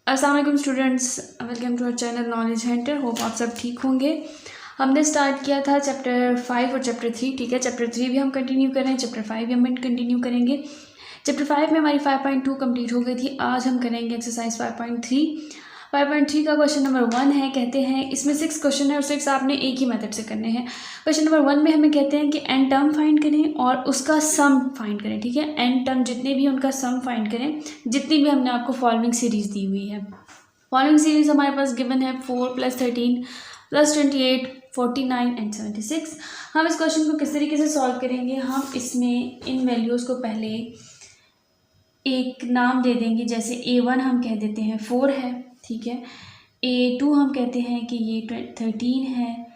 अस्सलाम वालेकुम students, welcome to our channel knowledge hunter. Hope आप सब ठीक होंगे। हमने स्टार्ट किया था चैप्टर 5 और चैप्टर 3, ठीक है। चैप्टर 3 भी हम कंटिन्यू करें, चैप्टर 5 भी हम कंटिन्यू करेंगे। चैप्टर 5 में हमारी 5.2 कंप्लीट हो गई थी। आज हम करेंगे एक्सरसाइज 5.3। 5.3 का क्वेश्चन नंबर 1 है, कहते हैं इसमें 6 क्वेश्चन है और 6 आपने एक ही मेथड से करने हैं। क्वेश्चन नंबर 1 में हमें कहते हैं कि एन टर्म फाइंड करें और उसका सम फाइंड करें, ठीक है। एन टर्म जितने भी उनका सम फाइंड करें, जितनी भी हमने आपको फॉलोइंग सीरीज दी हुई है। फॉलोइंग सीरीज हमारे पास गिवन है 4 + 13 + 28 49 एंड 76। हम इस क्वेश्चन को किस तरीके से सॉल्व करेंगे, हम इसमें इन वैल्यूज़ को पहले एक नाम दे देंगे। जैसे A1 हम कह देते हैं 4 है, ठीक है। A2 हम कहते हैं कि ये 13 है।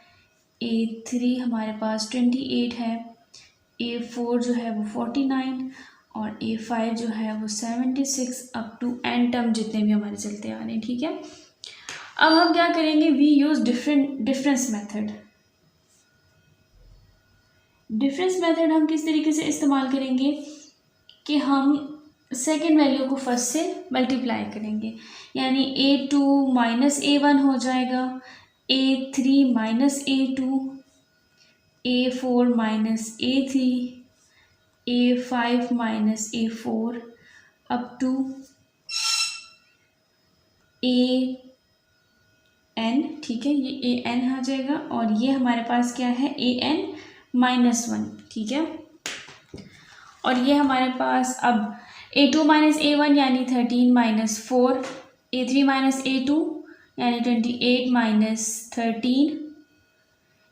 A3 हमारे पास 28 है। A4 जो है वो 49 और A5 जो है वो 76 अप टू एन टर्म जितने भी हमारे चलते आ रहे हैं, ठीक है। अब हम क्या करेंगे, we use difference method. Difference method हम किस तरीके से इस्तेमाल करेंगे कि हम सेकेंड वैल्यू को फर्स्ट से मल्टीप्लाई करेंगे, यानी A2 - A1 हो जाएगा, A3 - A2, A4 - A3, A5 - A4 up to AN, ठीक है। ये AN आ जाएगा और ये हमारे पास क्या है, AN - 1, ठीक है। और ये हमारे पास अब A2 - A1 यानी 13 - 4, A3 - A2 यानी 28 - 13,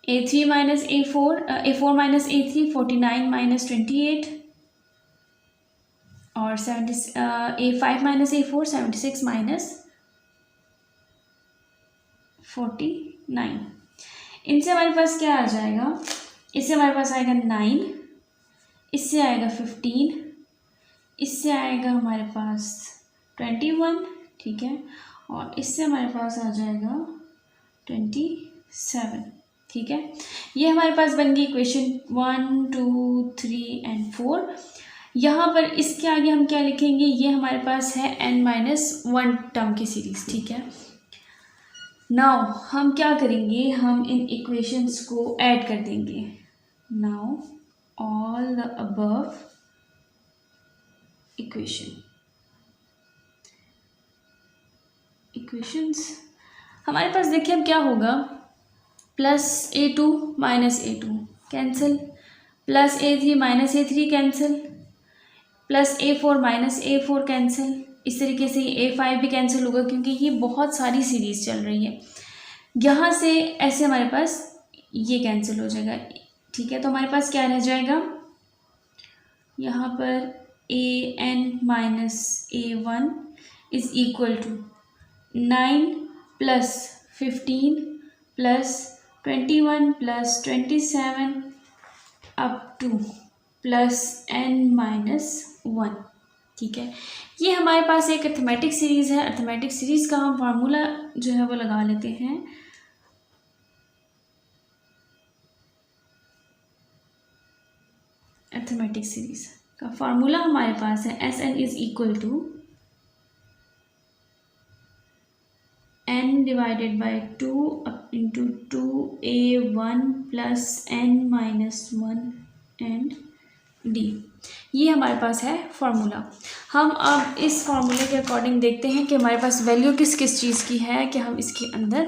A3 - A4 A4 - A3 49 - 28 और A5 - A4 76 - 49। इनसे हमारे पास क्या आ जाएगा, इससे हमारे पास आएगा 9, इससे आएगा 15, इससे आएगा हमारे पास 21, ठीक है। और इससे हमारे पास आ जाएगा 27, ठीक है। ये हमारे पास बन गई इक्वेशन 1 2 3 एंड 4। यहाँ पर इसके आगे हम क्या लिखेंगे, ये हमारे पास है n-1 टर्म की सीरीज, ठीक है। नाउ हम क्या करेंगे, हम इन इक्वेशंस को ऐड कर देंगे। Now all the above equations हमारे पास देखिए अब क्या होगा, +A2 - A2 cancel, +A3 - A3 cancel, +A4 - A4 cancel. इस तरीके से ये A5 भी कैंसिल होगा क्योंकि ये बहुत सारी सीरीज चल रही है। यहाँ से ऐसे हमारे पास ये कैंसिल हो जाएगा, ठीक है। तो हमारे पास क्या रह जाएगा, यहाँ पर AN - A1 is equal to 9 + 15 + 21 + 27 up to +n-1, ठीक है। ये हमारे पास एक अर्थमेटिक सीरीज़ है। अर्थमेटिक सीरीज़ का हम फार्मूला जो है वो लगा लेते हैं। अर्थमेटिक सीरीज़ का फार्मूला हमारे पास है SN is equal to n divided by 2 into 2A1 + n-1 and D। ये हमारे पास है फार्मूला। हम अब इस फार्मूले के अकॉर्डिंग देखते हैं कि हमारे पास वैल्यू किस किस चीज़ की है कि हम इसके अंदर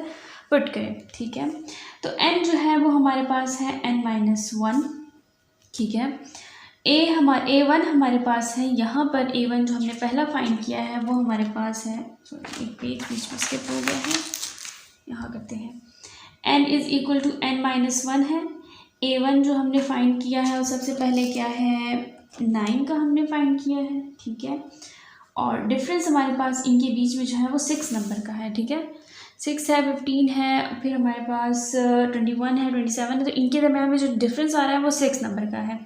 पुट करें, ठीक है। तो n जो है वो हमारे पास है n-1, ठीक है। A1 हमारे पास है, यहाँ पर A1 जो हमने पहला फाइंड किया है वो हमारे पास है, सॉरी एक पेज बीच में स्किप हो गया है, यहाँ करते हैं। n is equal to n-1 है। A1 जो हमने फाइंड किया है वो सबसे पहले क्या है, 9 का हमने फाइंड किया है, ठीक है। और डिफरेंस हमारे पास इनके बीच में जो है वो 6 नंबर का है, ठीक है। 6 है, 15 है, फिर हमारे पास 21 है, 27 है। तो इनके दरम्यान में जो डिफरेंस आ रहा है वो 6 नंबर का है।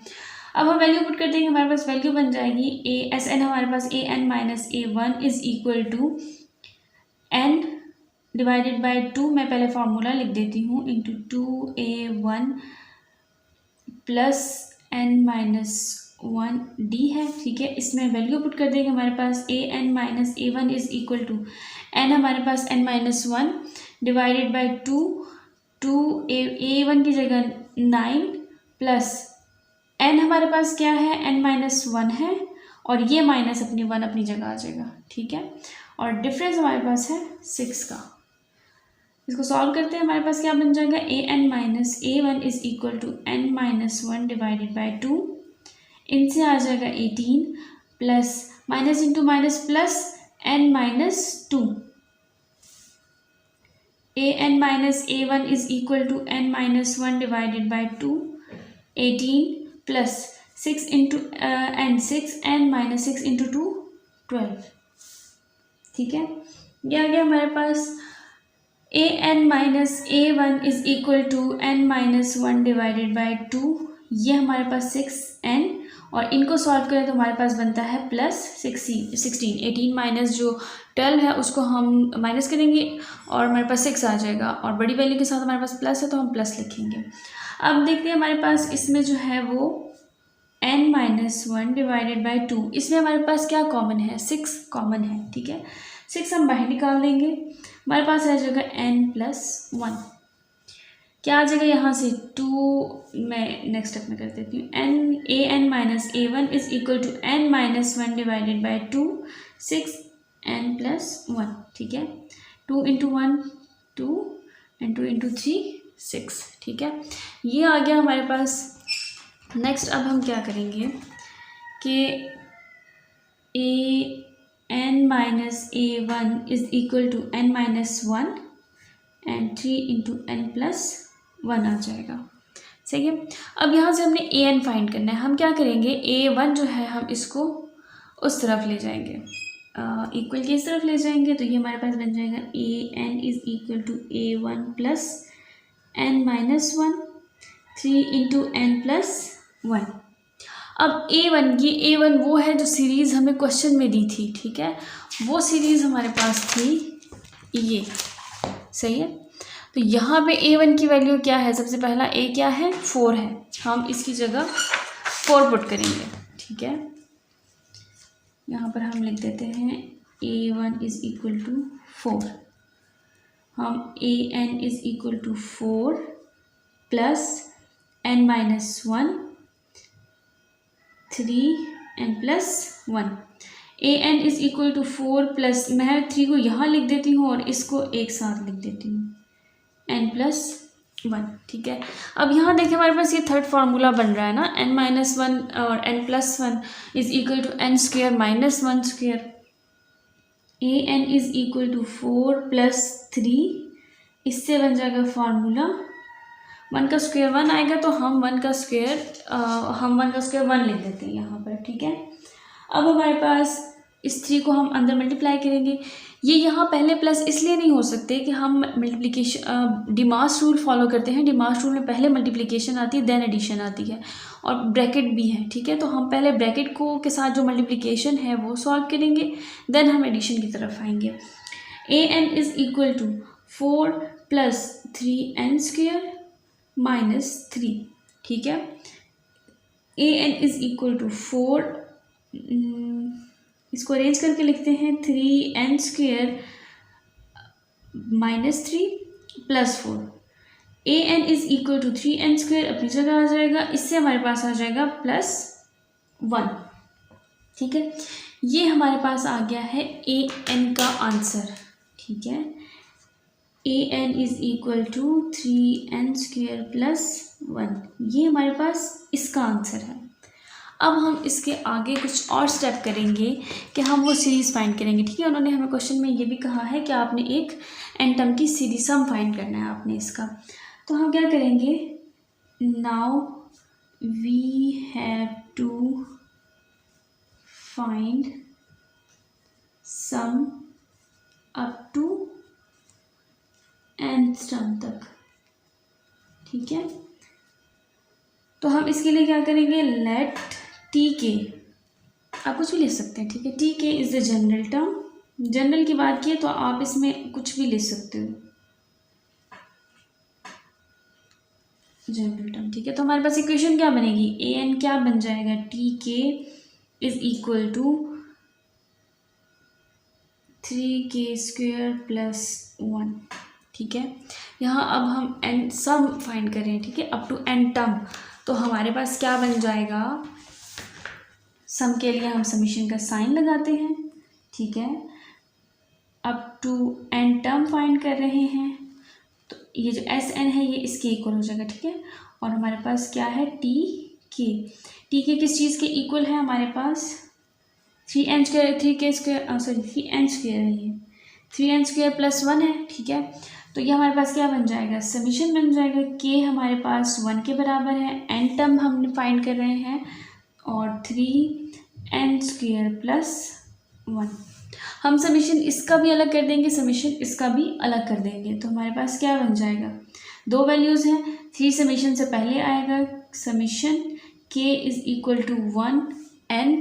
अब हम वैल्यू पुट कर देंगे, हमारे पास वैल्यू बन जाएगी SN हमारे पास AN - A1 is equal to n divided by 2, मैं पहले फार्मूला लिख देती हूँ, इंटू 2A1 + n-1 +1d है, ठीक है। इसमें वैल्यू पुट कर देंगे हमारे पास an minus a1 is equal to n हमारे पास n-1 डिवाइडेड बाई 2 a1 की जगह 9 प्लस n हमारे पास क्या है n-1 है और ये माइनस अपनी 1 अपनी जगह आ जाएगा, ठीक है। और डिफरेंस हमारे पास है 6 का। इसको सॉल्व करते हैं, हमारे पास क्या बन जाएगा an minus a1 is equal to n-1 divided by 2, इनसे आ जाएगा 18 plus minus into minus plus n-2 an minus a1 is equal to n-1 divided by 2, 18 plus 6 into n-6 into 2 12, ठीक है। ये आ गया हमारे पास an minus a1 is equal to n-1 divided by 2, ये हमारे पास 6n और इनको सॉल्व करें तो हमारे पास बनता है +16। 18 माइनस जो 12 है उसको हम माइनस करेंगे और हमारे पास 6 आ जाएगा और बड़ी वैल्यू के साथ हमारे पास प्लस है तो हम प्लस लिखेंगे। अब देखते हैं हमारे पास इसमें जो है वो n-1 डिवाइडेड बाई 2, इसमें हमारे पास क्या कॉमन है 6 कॉमन है, ठीक है। 6 हम बाहर निकाल देंगे, हमारे पास आ जाएगा n+1, क्या आ जाएगा यहाँ से 2, मैं नेक्स्ट स्टेप में कर देती हूँ an minus a1 is equal to n-1 divided by 2 6n+1, ठीक है। 2 इंटू 1 2 एंड 2 इंटू 3 6, ठीक है। ये आ गया हमारे पास। नेक्स्ट अब हम क्या करेंगे कि an minus a1 is equal to n-1 and 3 into n+1 आ जाएगा, सही है। अब यहाँ से हमने an फाइंड करना है, हम क्या करेंगे a1 जो है हम इसको उस तरफ ले जाएंगे, इक्वल की इस तरफ ले जाएंगे, तो ये हमारे पास बन जाएगा an is equal to a1 plus n-1 3 into n+1। अब a1 वो है जो सीरीज़ हमें क्वेश्चन में दी थी, ठीक है, वो सीरीज़ हमारे पास थी ये, सही है। तो यहाँ पे a1 की वैल्यू क्या है, सबसे पहला a क्या है 4 है, हम इसकी जगह 4 पुट करेंगे, ठीक है। यहाँ पर हम लिख देते हैं a1 इज इक्वल टू 4, हम an is equal to 4 plus n-1 3 n+1, an is equal to 4 plus मैं 3 को यहाँ लिख देती हूँ और इसको एक साथ लिख देती हूँ n+1, ठीक है। अब यहाँ देखिए हमारे पास ये थर्ड फार्मूला बन रहा है ना, n-1 और n+1 is equal to n square minus 1 square, an is equal to 4 plus 3, इससे बन जाएगा फार्मूला 1 का स्क्वेयर 1 आएगा तो हम 1 का स्क्वेयर 1 लिख देते हैं यहाँ पर, ठीक है। अब हमारे पास इस 3 को हम अंदर मल्टीप्लाई करेंगे, ये यहाँ पहले प्लस इसलिए नहीं हो सकते कि हम मल्टीप्लिकेशन डिमास रूल फॉलो करते हैं, डिमास रूल में पहले मल्टीप्लिकेशन आती है देन एडिशन आती है और ब्रैकेट भी है, ठीक है। तो हम पहले ब्रैकेट को के साथ जो मल्टीप्लिकेशन है वो सॉल्व करेंगे, देन हम एडिशन की तरफ आएंगे। an is equal to 4 plus 3n square minus 3, ठीक है। an इज इक्वल टू 4, इसको अरेंज करके लिखते हैं 3n square minus 3 plus 4, an is equal to 3n square अपनी जगह आ जाएगा, इससे हमारे पास आ जाएगा +1, ठीक है। ये हमारे पास आ गया है an का आंसर, ठीक है। an is equal to 3n square plus 1, ये हमारे पास इसका आंसर है। अब हम इसके आगे कुछ और स्टेप करेंगे कि हम वो सीरीज़ फाइंड करेंगे, ठीक है। उन्होंने हमें क्वेश्चन में ये भी कहा है कि आपने एक एन टर्म की सीरीज सम फाइंड करना है आपने इसका, तो हम क्या करेंगे, now we have to find sum up to nth term तक, ठीक है। तो हम इसके लिए क्या करेंगे, लेट टी के, आप कुछ भी लिख सकते हैं, ठीक है। टी के is the general term, general की बात की तो आप इसमें कुछ भी लिख सकते हो, जनरल टर्म, ठीक है। तो हमारे पास इक्वेशन क्या बनेगी, ए एन क्या बन जाएगा, T K is equal to 3k² + 1, ठीक है। यहाँ अब हम एन सम फाइंड करें, ठीक है, अप टू एन टर्म। तो हमारे पास क्या बन जाएगा, सम के लिए हम समीशन का साइन लगाते हैं, ठीक है। Up to n term find कर रहे हैं, तो ये जो एस एन है ये इसके इक्वल हो जाएगा, ठीक है। और हमारे पास क्या है, टी के किस चीज़ के इक्वल है हमारे पास, 3n² 3k² सॉरी 3n² है, ये 3n² + 1 है, ठीक है। तो ये हमारे पास क्या बन जाएगा, समीशन बन जाएगा, के हमारे पास 1 के बराबर है, एन टर्म हम फाइंड कर रहे हैं, और 3n² + 1। हम समीशन इसका भी अलग कर देंगे, समीशन इसका भी अलग कर देंगे, तो हमारे पास क्या बन जाएगा, दो वैल्यूज़ हैं, 3 समीशन से पहले आएगा, summation K is equal to 1n,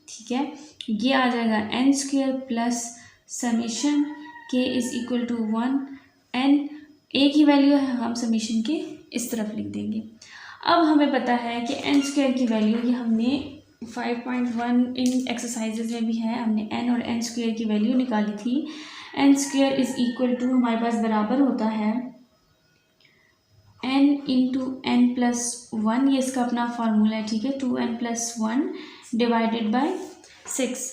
ठीक है। ये आ जाएगा n² plus summation K is equal to 1n, एक ही वैल्यू है, हम समीशन के इस तरफ लिख देंगे। अब हमें पता है कि n² की वैल्यू, ये हमने 5.1 इन एक्सरसाइजेज में भी है, हमने n और n² की वैल्यू निकाली थी। n² इज इक्वल टू हमारे पास बराबर होता है n इंटू n + 1, ये इसका अपना फार्मूला है, ठीक है, 2n + 1 डिवाइडेड बाय 6।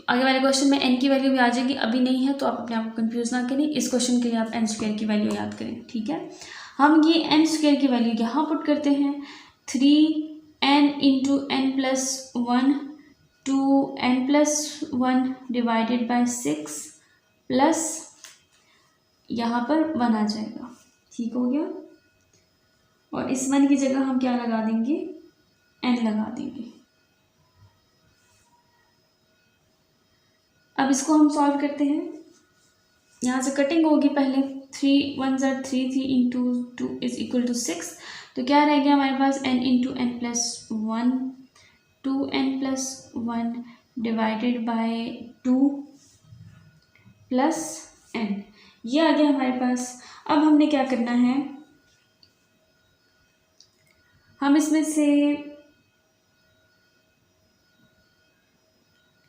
आगे वाले क्वेश्चन में n की वैल्यू भी आ जाएगी, अभी नहीं है तो आप अपने आप को कंफ्यूज ना करें, इस क्वेश्चन के लिए आप n² की वैल्यू याद करें, ठीक है। हम ये n² की वैल्यू यहाँ पुट करते हैं, 3n into n + 1 2n + 1 divided by 6 plus यहाँ पर 1 आ जाएगा, ठीक हो गया। और इस 1 की जगह हम क्या लगा देंगे, n लगा देंगे। अब इसको हम सॉल्व करते हैं, यहाँ से कटिंग होगी पहले, 3 1 ज़ा 3 3 इंटू 2 इज इक्वल टू 6, तो क्या रह गया हमारे पास, n into n + 1 2n + 1 divided by 2 plus n, ये आ गया हमारे पास। अब हमने क्या करना है, हम इसमें से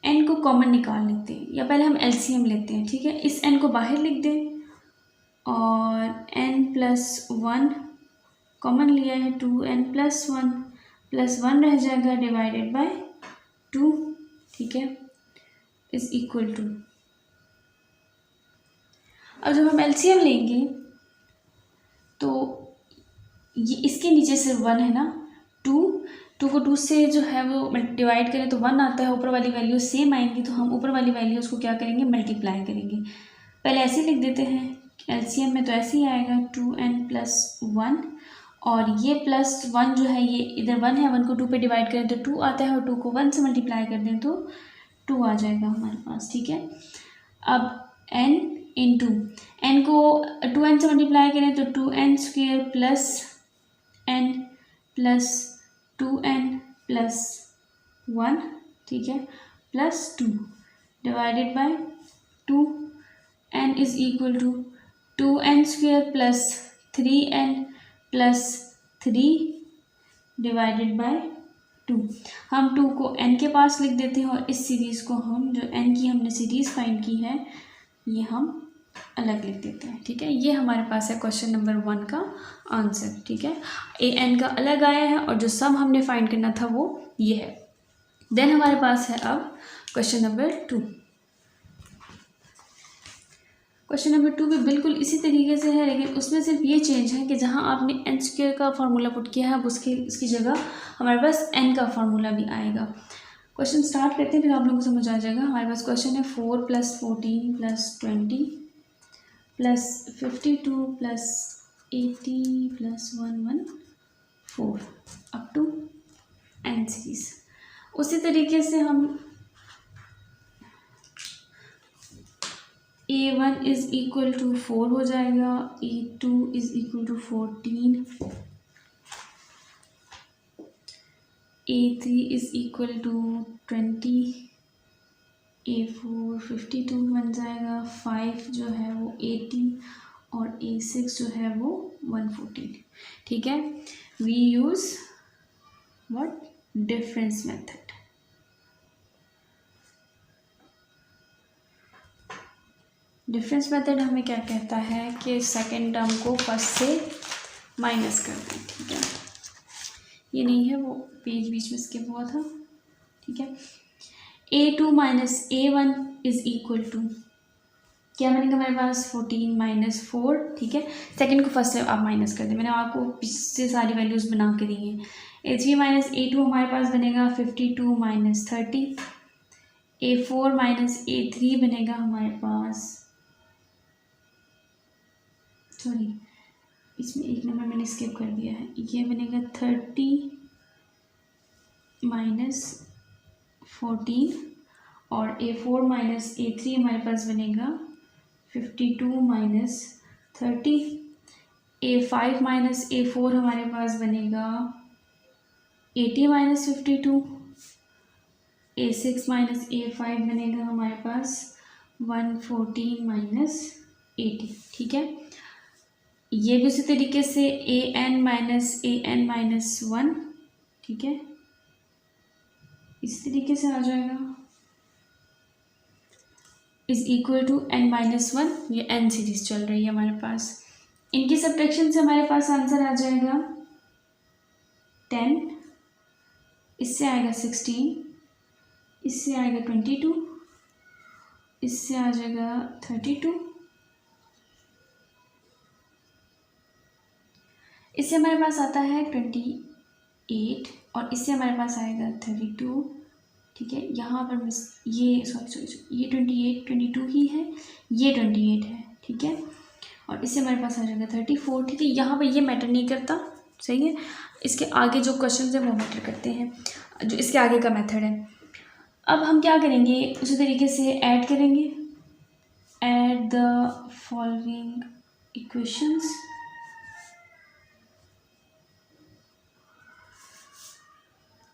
n को कॉमन निकाल लेते हैं, या पहले हम एलसीएम लेते हैं, ठीक है। इस n को बाहर लिख दें, और n + 1 कॉमन लिया है, 2n + 1 + 1 रह जाएगा डिवाइडेड बाय 2, ठीक है, इज इक्वल टू। अब जब हम एलसीएम लेंगे तो ये इसके नीचे सिर्फ 1 है ना, 2 को 2 से जो है वो डिवाइड करें तो 1 आता है, ऊपर वाली वैल्यू सेम आएंगी, तो हम ऊपर वाली वैल्यू उसको क्या करेंगे, मल्टीप्लाई करेंगे। पहले ऐसे लिख देते हैं, एलसीएम में तो ऐसे ही आएगा 2n + 1, और ये +1 जो है ये इधर 1 है, 1 को 2 पे डिवाइड करें तो 2 आता है, और 2 को 1 से मल्टीप्लाई कर दें तो 2 आ जाएगा हमारे पास, ठीक है। अब n इंटू n को 2n से मल्टीप्लाई करें तो 2n² plus n plus 2n + 1, ठीक है, plus 2 divided by 2, n is equal to 2n² plus 3n plus 3 divided by 2। हम 2 को n के पास लिख देते हैं, और इस सीरीज़ को हम जो n की हमने सीरीज़ फाइंड की है ये हम अलग लिख देते हैं, ठीक है। ये हमारे पास है क्वेश्चन नंबर 1 का आंसर, ठीक है। ए एन का अलग आया है, और जो सम हमने फाइंड करना था वो ये है। देन हमारे पास है अब क्वेश्चन नंबर 2। क्वेश्चन नंबर 2 भी बिल्कुल इसी तरीके से है, लेकिन उसमें सिर्फ ये चेंज है कि जहाँ आपने n² का फार्मूला पुट किया है, अब उसकी जगह हमारे पास n का फार्मूला भी आएगा। क्वेश्चन स्टार्ट करते हैं, फिर आप लोगों को समझ आ जाएगा। हमारे पास क्वेश्चन है 4 + 14 + 20 + 52 + 80 + 114 अप टू n सीरीज। उसी तरीके से हम A1 इज इक्वल टू 4 हो जाएगा, A2 is equal to 14, A3 is equal to 20, A4 52 बन जाएगा, 5 जो है वो 80, और A6 जो है वो 114। ठीक है, we use what, difference method. Difference method हमें क्या कहता है कि सेकेंड टर्म को फर्स्ट से माइनस कर दें। ठीक है, ये नहीं है, वो पेज बीच में स्किप हुआ था। ठीक है, A2 minus A1 is equal to क्या बनेगा हमारे पास 14 माइनस 4। ठीक है, सेकेंड को फर्स्ट से आप माइनस कर दें, मैंने आपको पीछे सारी वैल्यूज़ बना के दी हैं। A3 माइनस A2 हमारे पास बनेगा 52 माइनस 30। A4 माइनस A3 बनेगा हमारे पास, सॉरी इसमें एक नंबर मैंने स्किप कर दिया है, ये बनेगा 30 माइनस 14 और A4 माइनस A3 हमारे पास बनेगा 52 माइनस 30। A5 माइनस A4 हमारे पास बनेगा 80 माइनस 52। A6 माइनस A5 बनेगा हमारे पास 114 माइनस 80। ठीक है, ये भी उसी तरीके से AN माइनस 1। ठीक है, इस तरीके से आ जाएगा, is equal to n minus 1। ये n सीरीज चल रही है हमारे पास, इनकी सब्ट्रैक्शन से हमारे पास आंसर आ जाएगा 10, इससे आएगा 16, इससे आएगा 22, इससे आ जाएगा 32, इससे हमारे पास आता है 28 और इससे हमारे पास आएगा 32। ठीक है, यहाँ पर मिस ये सॉरी ये 22 ही है, ये 28 है। ठीक है, और इससे हमारे पास आ जाएगा 34। ठीक है, यहाँ पर ये मैटर नहीं करता, सही है। इसके आगे जो क्वेश्चन है वो मैटर करते हैं, जो इसके आगे का मेथड है। अब हम क्या करेंगे, उसी तरीके से ऐड करेंगे, ऐड द फॉलोइंग इक्वेशंस।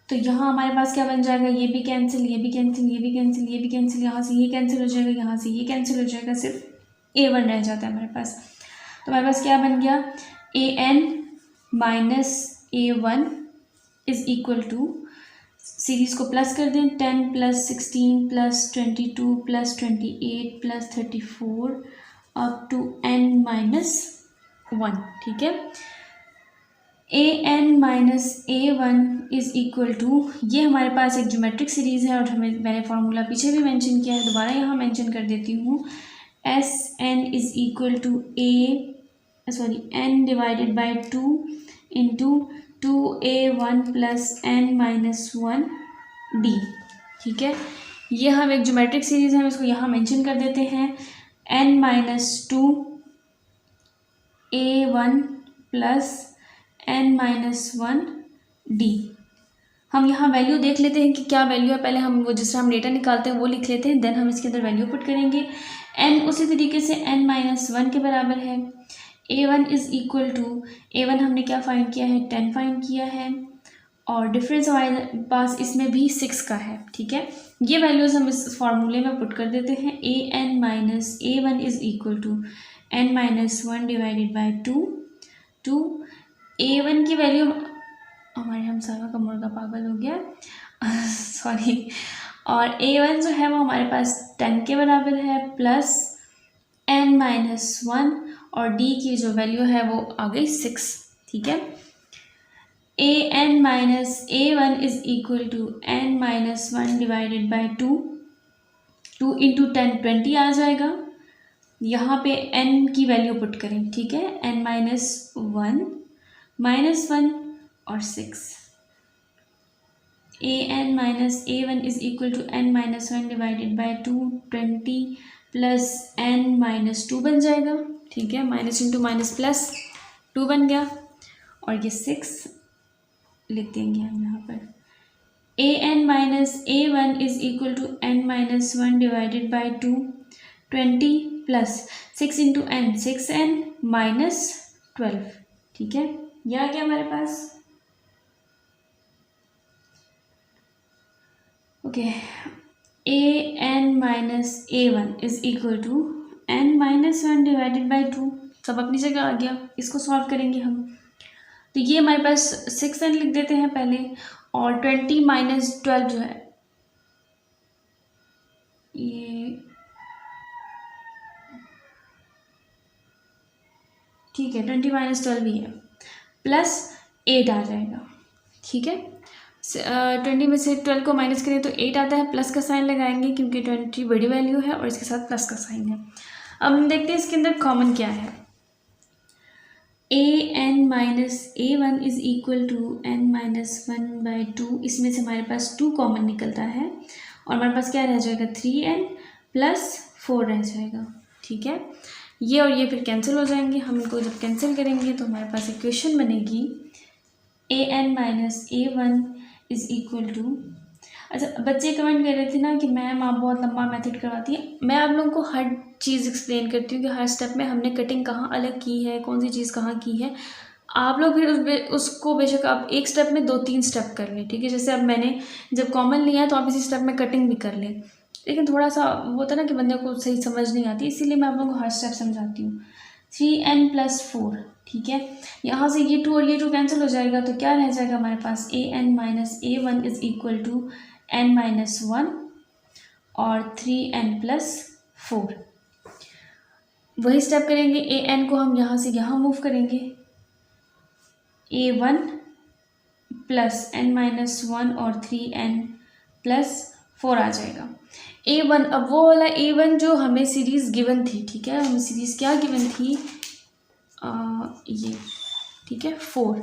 तो यहाँ हमारे पास क्या बन जाएगा, ये भी कैंसिल, ये भी कैंसिल, ये भी कैंसिल, ये भी कैंसिल, यहाँ से ये कैंसिल हो जाएगा, यहाँ से ये कैंसिल हो जाएगा, सिर्फ A1 रह जाता है हमारे पास। तो हमारे पास क्या बन गया, AN minus A1 is equal to, series को प्लस कर दें, 10 plus 16 plus 22 plus 28 plus 34 up to n minus 1। ठीक है, AN minus A1 is equal to, ये हमारे पास एक ज्योमेट्रिक सीरीज़ है और मैंने फार्मूला पीछे भी मेंशन किया है, दोबारा यहाँ मेंशन कर देती हूँ। SN is equal to n divided by 2 into 2A1 plus n minus 1 D। ठीक है, ये हम एक ज्योमेट्रिक सीरीज़ है, हम इसको यहाँ मेंशन कर देते हैं, n minus 2 A1 plus n minus 1 D। हम यहाँ वैल्यू देख लेते हैं कि क्या वैल्यू है, पहले हम वो जिस तरह हम डेटा निकालते हैं वो लिख लेते हैं, देन हम इसके अंदर वैल्यू पुट करेंगे। n उसी तरीके से n माइनस 1 के बराबर है। A1 is equal to, A1 हमने क्या फाइंड किया है, 10 फाइंड किया है, और डिफरेंस हमारे पास इसमें भी 6 का है। ठीक है, ये वैल्यूज़ हम इस फार्मूले में पुट कर देते हैं। AN minus A1 is equal to n minus 1 divided by 2 A1 की वैल्यू, हमारे हम सारा का मुर्गा पागल हो गया सॉरी, और A1 जो है वो हमारे पास 10 के बराबर है, प्लस n माइनस 1, और D की जो वैल्यू है वो आ गई 6। ठीक है, AN minus A1 is equal to n minus 1 divided by 2 into 10 20 आ जाएगा। यहाँ पे n की वैल्यू पुट करें। ठीक है, n माइनस 1 माइनस 1 और 6, AN minus A1 is equal to n minus 1 divided by 2 20 plus n minus 2 बन जाएगा। ठीक है, माइनस इंटू माइनस प्लस 2 बन गया, और ये 6 लिख देंगे हम यहाँ पर। AN minus A1 is equal to n minus 1 divided by 20 plus 6 into n 6n minus 12। ठीक है, यह आ गया हमारे पास। Okay, AN minus A1 is equal to n minus 1 divided by 2 सब अपनी जगह आ गया। इसको सॉल्व करेंगे हम, तो ये हमारे पास 6n लिख देते हैं पहले, और 20 माइनस 12 जो है ये, ठीक है 20 माइनस 12 ही है, प्लस 8 आ जाएगा। ठीक है, 20 में से 12 को माइनस करें तो 8 आता है, प्लस का साइन लगाएंगे क्योंकि 20 बड़ी वैल्यू है और इसके साथ प्लस का साइन है। अब हम देखते हैं इसके अंदर कॉमन क्या है। an minus a1 is equal to n minus 1/2, इसमें से हमारे पास 2 कॉमन निकलता है और हमारे पास क्या रह जाएगा 3n प्लस 4 रह जाएगा। ठीक है, ये और ये फिर कैंसिल हो जाएंगे। हम इनको जब कैंसिल करेंगे तो हमारे पास इक्वेशन बनेगी an minus a1 is equal to, अच्छा बच्चे कमेंट कर रहे थे ना कि मैम आप बहुत लंबा मेथड करवाती हैं। मैं आप लोगों को हर चीज़ एक्सप्लेन करती हूँ कि हर स्टेप में हमने कटिंग कहाँ अलग की है, कौन सी चीज़ कहाँ की है। आप लोग फिर उसको बेशक आप एक स्टेप में 2-3 स्टेप कर लें। ठीक है, जैसे अब मैंने जब कॉमन लिया है तो आप इसी स्टेप में कटिंग भी कर लें, लेकिन थोड़ा सा वो होता है ना कि बंदे को सही समझ नहीं आती, इसीलिए मैं आप लोगों को हर स्टेप समझाती हूँ। 3n प्लस 4, ठीक है, यहाँ से ये 2 और ये 2 कैंसिल हो जाएगा तो क्या रह जाएगा हमारे पास an minus a1 is equal to n minus 1 और 3n प्लस 4। वही स्टेप करेंगे, an को हम यहाँ से यहाँ मूव करेंगे, a1 प्लस n माइनस 1 और 3n प्लस 4 आ जाएगा। a1, अब वो वाला a1 जो हमें सीरीज़ गिवन थी, ठीक है, हमें सीरीज़ क्या गिवन थी, ये, ठीक है 4,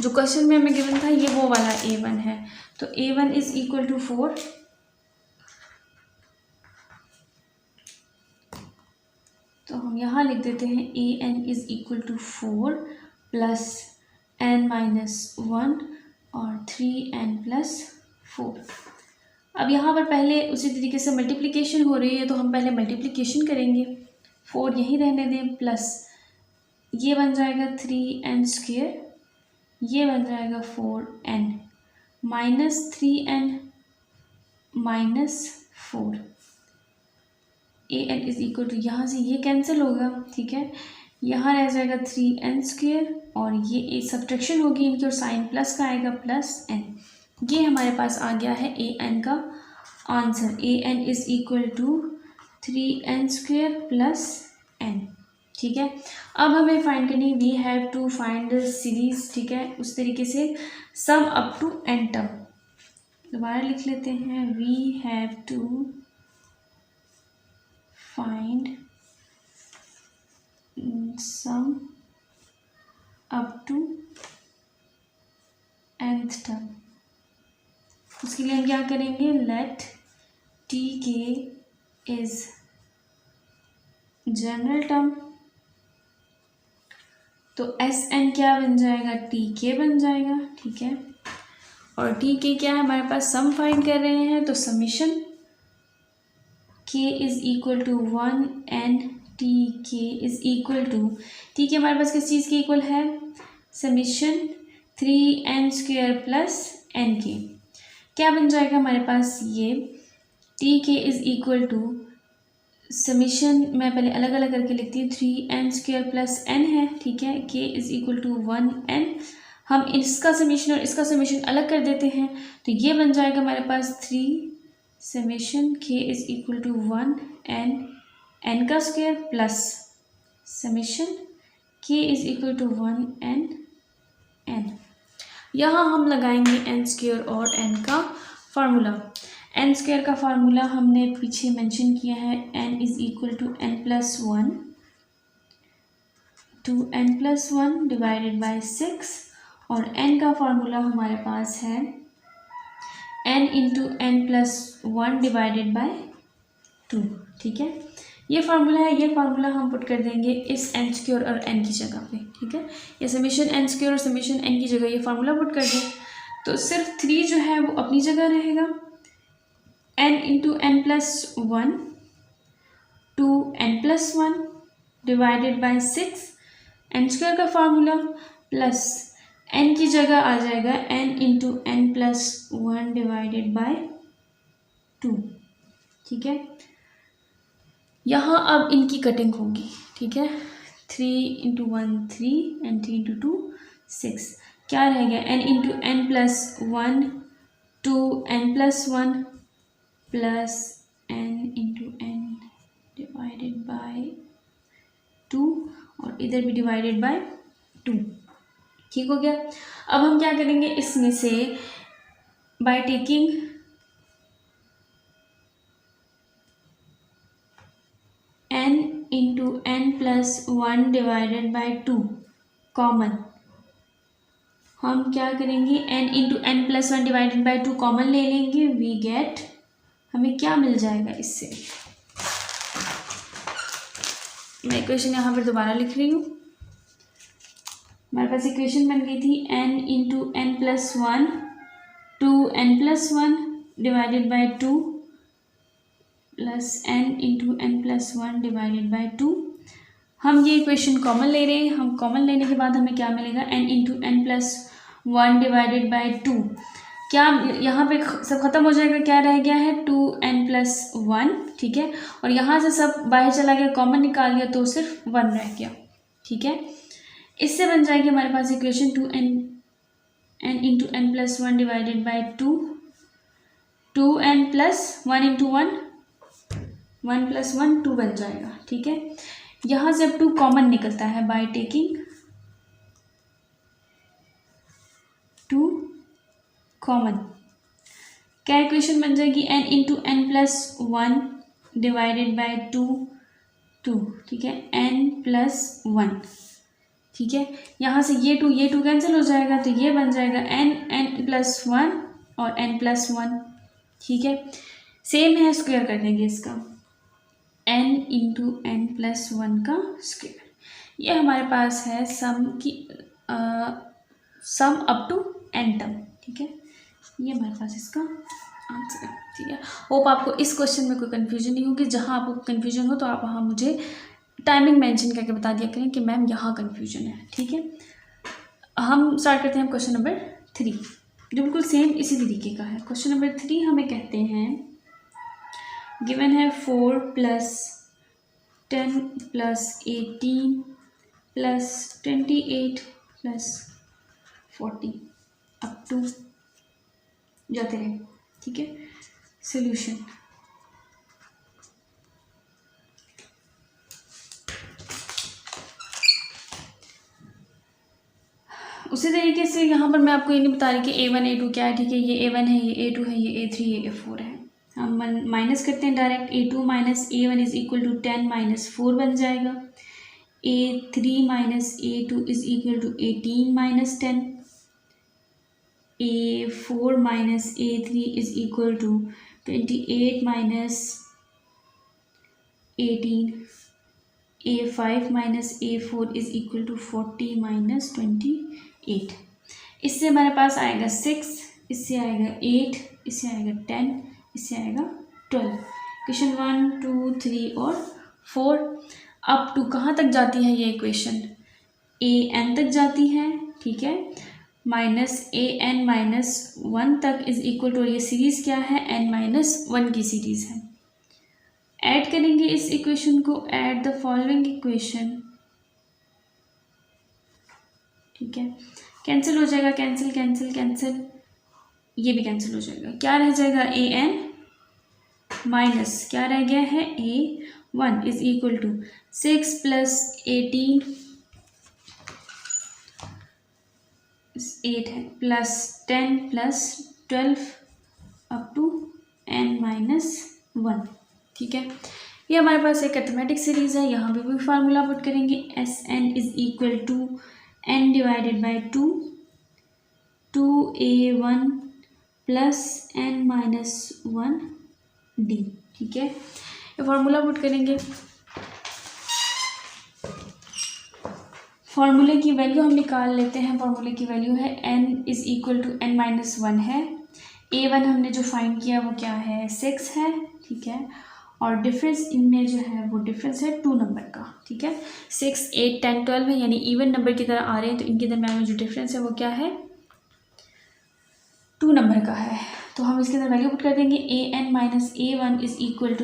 जो क्वेश्चन में हमें गिवन था ये वो वाला a1 है, तो a1 इज इक्वल टू 4, तो हम यहाँ लिख देते हैं an is equal to 4 plus n minus 1 और 3n प्लस 4। अब यहाँ पर पहले उसी तरीके से मल्टीप्लिकेशन हो रही है तो हम पहले मल्टीप्लिकेशन करेंगे, 4 यहीं रहने दें, प्लस ये बन जाएगा 3n स्क्वेयर, ये बन जाएगा 4n minus 3n minus 4, an is equal to, यहाँ से ये कैंसिल होगा, ठीक है, यहाँ रह जाएगा 3n स्क्वेयर और ये एक सब्ट्रैक्शन होगी इनकी और साइन प्लस का आएगा प्लस n। ये हमारे पास आ गया है an का answer, an is equal to 3n square plus n। ठीक है, अब हमें फाइंड करनी, we have to find the series, ठीक है, उस तरीके से sum up to n term. दोबारा लिख लेते हैं, we have to find sum up to nth term. उसके लिए हम क्या करेंगे, let T K is general term, तो एस एन क्या बन जाएगा, टी के बन जाएगा। ठीक है, और टी के क्या है हमारे पास, सम फाइंड कर रहे हैं तो summation K is equal to 1 N T K is equal to, T K हमारे पास किस चीज़ के इक्वल है, summation 3n square plus n के। क्या बन जाएगा हमारे पास, ये T K is equal to summation, मैं पहले अलग अलग करके लिखती हूँ, 3n स्क्वेयर प्लस n है, ठीक है, k is equal to 1n। हम इसका समीशन और इसका समीशन अलग कर देते हैं तो ये बन जाएगा हमारे पास 3 summation k is equal to 1n n का square plus summation k is equal to 1n n। यहाँ हम लगाएंगे n स्क्वायर और n का फार्मूला। n स्क्वायर का फार्मूला हमने पीछे मेंशन किया है, n is equal to n plus 1 two n plus 1 divided by 6, और n का फार्मूला हमारे पास है n into n plus 1 divided by 2। ठीक है, ये फार्मूला है, ये फार्मूला हम पुट कर देंगे इस n स्क्वायर और n की जगह पे। ठीक है, ये समीशन n स्क्वायर और समीशन n की जगह ये फार्मूला पुट कर दें तो सिर्फ 3 जो है वो अपनी जगह रहेगा, n into n plus 1 two n plus 1 divided by 6, n square का फार्मूला प्लस n की जगह आ जाएगा n into n plus 1 divided by 2। ठीक है, यहाँ अब इनकी कटिंग होगी। ठीक है, 3 × 1 3 एंड 3 × 2 6। क्या रह गया n × n+1 2n+1 plus n × n divided by 2 और इधर भी डिवाइडेड बाय 2। ठीक हो गया। अब हम क्या करेंगे, इसमें से by taking n × n+1 divided by 2 common, हम क्या करेंगे n × n+1 divided by 2 common ले लेंगे। वी गेट, हमें क्या मिल जाएगा इससे, मैं इक्वेशन यहाँ पर दोबारा लिख रही हूँ। हमारे पास इक्वेशन बन गई थी n × n+1 2n+1 divided by 2 plus n × n+1 divided by 2। हम ये इक्वेशन कॉमन ले रहे हैं, हम कॉमन लेने के बाद हमें क्या मिलेगा, n × n+1 डिवाइडेड बाय 2। क्या यहाँ पे सब खत्म हो जाएगा, क्या रह गया है 2n+1। ठीक है, और यहाँ से सब बाहर चला गया, कॉमन निकाल लिया तो सिर्फ 1 रह गया। ठीक है, इससे बन जाएगी हमारे पास equation n × n+1 divided by 2 2n+1 × 1 1 + 1 2 बन जाएगा। ठीक है, यहाँ से अब 2 कॉमन निकलता है बाय टेकिंग 2 कॉमन। क्या इक्वेशन बन जाएगी, n × n+1 डिवाइडेड बाय 2 2। ठीक है, n+1। ठीक है, यहाँ से ये 2 कैंसिल हो जाएगा तो ये बन जाएगा n+1 और n+1। ठीक है, सेम है, स्क्वायर कर देंगे इसका, n × n+1 का स्क्वायर। ये हमारे पास है सम की sum up to n term. ठीक है, ये हमारे पास इसका आंसर है। ठीक है, होप आपको इस क्वेश्चन में कोई कन्फ्यूजन नहीं होगी। जहाँ आपको कन्फ्यूजन हो तो आप वहाँ मुझे टाइमिंग मेंशन करके बता दिया करें कि मैम यहाँ कन्फ्यूजन है। ठीक है, हम स्टार्ट करते हैं क्वेश्चन नंबर 3, जो बिल्कुल सेम इसी तरीके का है। क्वेश्चन नंबर 3 हमें कहते हैं, गिवन है 4 + 10 + 18 + 28 + 40 अप टू जाते रहे। ठीक है, सोल्यूशन उसी तरीके से यहाँ पर मैं आपको ये नहीं बता रही कि A1 A2 क्या है। ठीक है, ये A1 है, ये A2 है, ये A3 ये A4 है। हम माइनस करते हैं डायरेक्ट, A2 - A1 = 10 - 4 बन जाएगा। A3 - A2 = 18 - 10। A4 - A3 = 28 - 18। A5 - A4 = 40 - 28। इससे हमारे पास आएगा 6, इससे आएगा 8, इससे आएगा 10, इससे आएगा 12। क्वेश्चन 1 2 3 और 4 अप टू कहाँ तक जाती है ये इक्वेशन, an तक जाती है। ठीक है, -an - 1 तक = ये सीरीज़ क्या है, n-1 की सीरीज़ है। ऐड करेंगे इस इक्वेशन को, ऐड द फॉलोइंग इक्वेशन। ठीक है, कैंसिल हो जाएगा, कैंसिल कैंसिल कैंसिल, ये भी कैंसिल हो जाएगा। क्या रह जाएगा, an माइनस क्या रह गया है, a1 = 6 + 18 8 है, +10 + 12 अप टू n-1। ठीक है, ये हमारे पास एक अर्थमेटिक सीरीज़ है। यहाँ पे भी फार्मूला पुट करेंगे, Sn = n divided by 2 2a1 + n-1 d। ठीक है, ये फार्मूला पुट करेंगे। फार्मूले की वैल्यू हम निकाल लेते हैं। फार्मूले की वैल्यू है n = n-1 है। a1 हमने जो फाइंड किया वो क्या है, 6 है। ठीक है, और डिफरेंस इनमें जो है वो डिफरेंस है 2 नंबर का। ठीक है, 6 8 10 12 है, यानी इवन नंबर की तरह आ रहे हैं, तो इनके दरम्यान में जो डिफरेंस है वो क्या है, 2 नंबर का है। तो हम इसके अंदर वैल्यू पुट कर देंगे, an - a1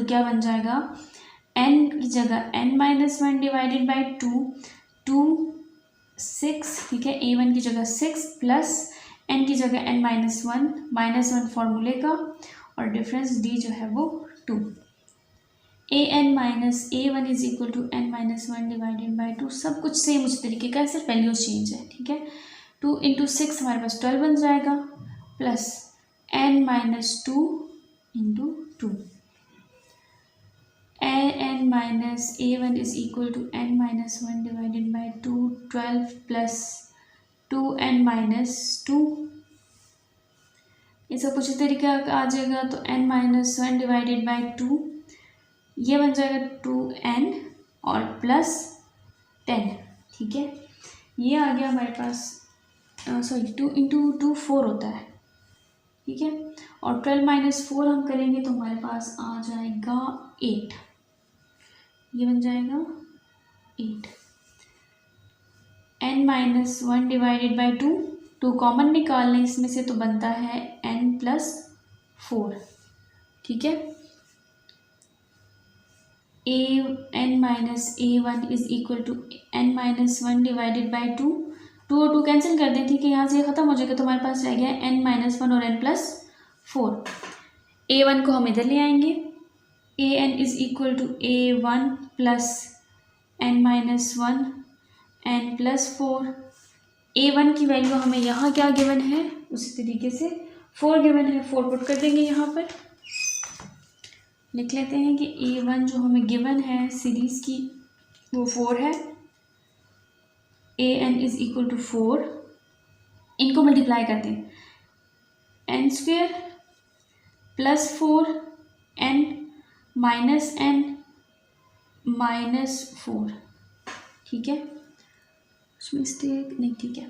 = क्या बन जाएगा, n की जगह n - 1 डिवाइडेड बाई 2 2 6, ठीक है, A1 की जगह 6 प्लस n की जगह n-1 फॉर्मूले का, और डिफरेंस d जो है वो 2। an minus A1 is equal to n-1 divided by 2, सब कुछ सेम उसी तरीके का है, सिर्फ वैल्यूज चेंज है, ठीक है। 2 इंटू 6 हमारे पास 12 बन जाएगा, plus n-2 into 2, n minus A1 is equal to n-1 divided by 2, 12 plus 2n-2, ये सब कुछ इस तरीके का आ जाएगा, तो n-1 डिवाइडेड बाई 2, ये बन जाएगा 2n और प्लस 10, ठीक है। ये आ गया हमारे पास, सॉरी 2 इंटू 2 4 होता है, ठीक है, और 12 माइनस 4 हम करेंगे तो हमारे पास आ जाएगा 8, ये बन जाएगा 8। n-1 डिवाइडेड बाई 2 कॉमन निकाल लें इसमें से, तो बनता है n+4, ठीक है। n-A1 is equal to n-1 divided by 2 और 2 कैंसिल कर दें, ठीक है, यहाँ से ये ख़त्म हो जाएगा, तो हमारे पास रह गया n-1 और n+4। A1 को हम इधर ले आएंगे, an is equal to A1 plus n-1 n+4। A1 की वैल्यू हमें यहाँ क्या गिवन है, उसी तरीके से 4 गिवन है, 4 पुट कर देंगे यहाँ पर, लिख लेते हैं कि A1 जो हमें गिवन है सीरीज़ की वो 4 है, an इज इक्वल टू 4, इनको मल्टीप्लाई करते हैं, n² plus 4 n minus n minus 4, ठीक है, मिस्टेक नहीं, ठीक है।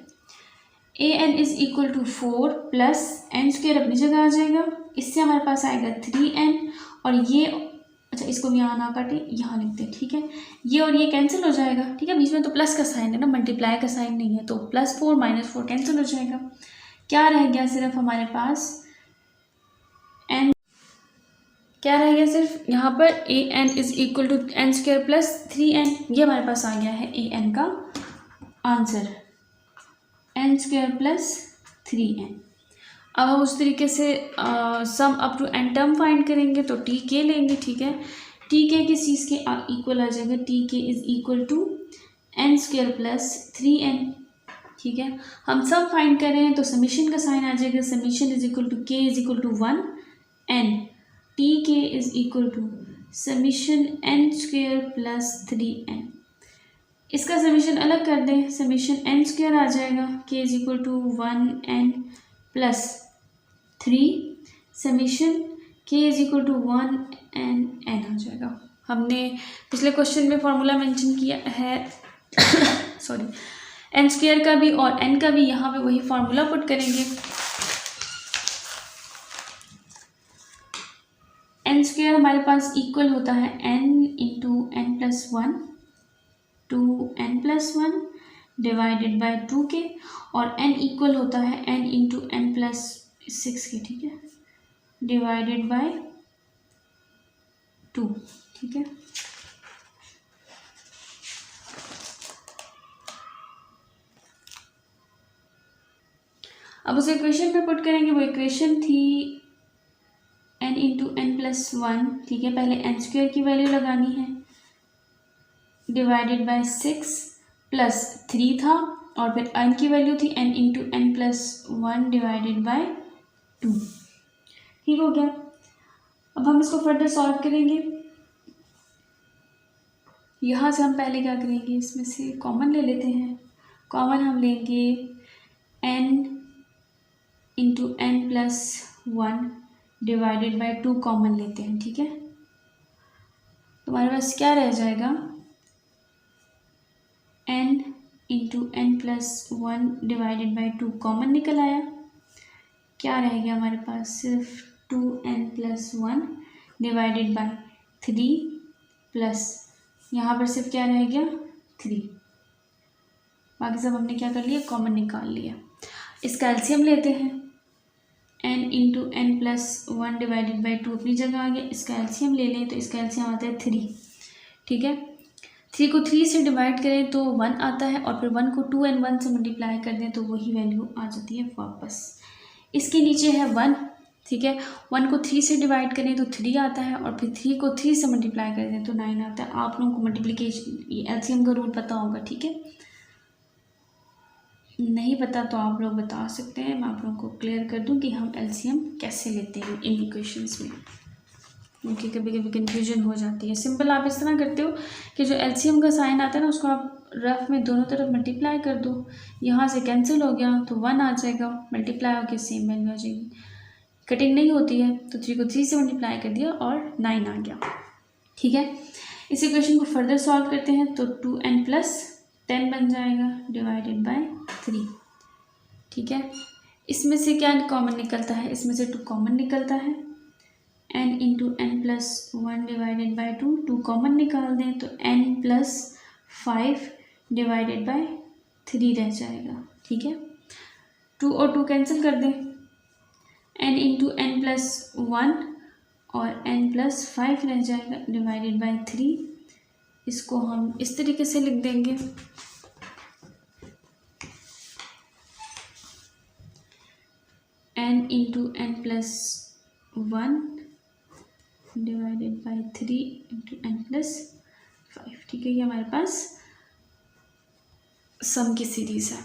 an is equal to 4 plus n² अपनी जगह आ जाएगा, इससे हमारे पास आएगा 3n, और ये, अच्छा इसको भी यहाँ ना काटे, यहाँ लिखते हैं, ठीक है, ये और ये कैंसिल हो जाएगा, ठीक है, बीच में तो प्लस का साइन है ना, मल्टीप्लाई का साइन नहीं है, तो +4 -4 कैंसिल हो जाएगा, क्या रह गया सिर्फ हमारे पास n, क्या रह गया सिर्फ यहाँ पर an is equal to n² plus 3n, ये हमारे पास आ गया है an का आंसर, n² प्लस 3n। अब हम उस तरीके से sum up to n term find करेंगे, तो tk लेंगे, ठीक है, tk किस चीज़ के इक्वल आ जाएगा, tk is equal to n² plus 3n, ठीक है। हम सम फाइंड कर रहे हैं तो समीशन का साइन आ जाएगा, summation is equal to k is equal to 1 n, tk is equal to summation n² plus 3n। इसका समीशन अलग कर दें, समीशन n² आ जाएगा, k is equal to 1n plus 3, summation k is equal to 1n n आ जाएगा। हमने पिछले क्वेश्चन में फॉर्मूला मेंशन किया है सॉरी n² का भी और n का भी, यहाँ पे वही फार्मूला पुट करेंगे, n² हमारे पास इक्वल होता है n into n+1 2n+1 divided by 2k, और n इक्वल होता है n इंटू n+6 के, ठीक है, डिवाइडेड बाय 2, ठीक है। अब उस इक्वेशन पे पुट करेंगे, वो इक्वेशन थी n इंटू n+1, ठीक है, पहले n² की वैल्यू लगानी है, डिवाइडेड बाय 6 प्लस 3 था, और फिर n की वैल्यू थी n into n+1 divided by 2, ठीक हो गया। अब हम इसको फर्दर सॉल्व करेंगे, यहाँ से हम पहले क्या करेंगे, इसमें से कॉमन ले लेते हैं, कॉमन हम लेंगे n into n+1 divided by 2 common लेते हैं, ठीक है, तुम्हारे पास क्या रह जाएगा, n into n+1 divided by 2 common निकल आया, क्या रह गया हमारे पास, सिर्फ 2n+1 डिवाइडेड बाई 3 प्लस यहाँ पर सिर्फ क्या रह गया 3, बाकी सब हमने क्या कर लिया, कॉमन निकाल लिया। इसका एलसीएम लेते हैं, n into n+1 divided by 2 अपनी जगह आ गया, इसका एलसीएम ले लें, तो इसका एलसीएम आता है 3, ठीक है, 3 को 3 से डिवाइड करें तो 1 आता है, और फिर 1 को 2 एंड 1 से मल्टीप्लाई कर दें तो वही वैल्यू आ जाती है वापस। इसके नीचे है 1, ठीक है। 1 को 3 से डिवाइड करें तो 3 आता है, और फिर 3 को 3 से मल्टीप्लाई कर दें तो 9 आता है। आप लोगों को मल्टीप्लिकेशन एलसीएम का रूल पता होगा, ठीक है। नहीं पता तो आप लोग बता सकते हैं, मैं आप लोगों को क्लियर कर दूं कि हम एलसीएम कैसे लेते हैं इन इक्वेशंस में, क्योंकि कभी कभी कन्फ्यूजन हो जाती है। सिंपल आप इस तरह करते हो कि जो एलसीएम का साइन आता है ना, उसको आप रफ में दोनों तरफ मल्टीप्लाई कर दो, यहाँ से कैंसिल हो गया तो 1 आ जाएगा, मल्टीप्लाई होकर सेम वैल्यू आ जाएगी। कटिंग नहीं होती है तो 3 को 3 से मल्टीप्लाई कर दिया और 9 आ गया, ठीक है। इस इक्वेशन को फर्दर सॉल्व करते हैं तो 2n + 10 बन जाएगा डिवाइडेड बाय 3, ठीक है। इसमें से क्या कॉमन निकलता है, इसमें से 2 कॉमन निकलता है, n into n + 1 divided by 2, 2 common निकाल दें तो n + 5 डिवाइडेड बाय 3 रह जाएगा, ठीक है। 2 और 2 कैंसिल कर दें, n इंटू n + 1 और n + 5 रह जाएगा डिवाइडेड बाय 3। इसको हम इस तरीके से लिख देंगे, n into n + 1 divided by 3 into n + 5, ठीक है। ये हमारे पास सम की सीरीज़ है।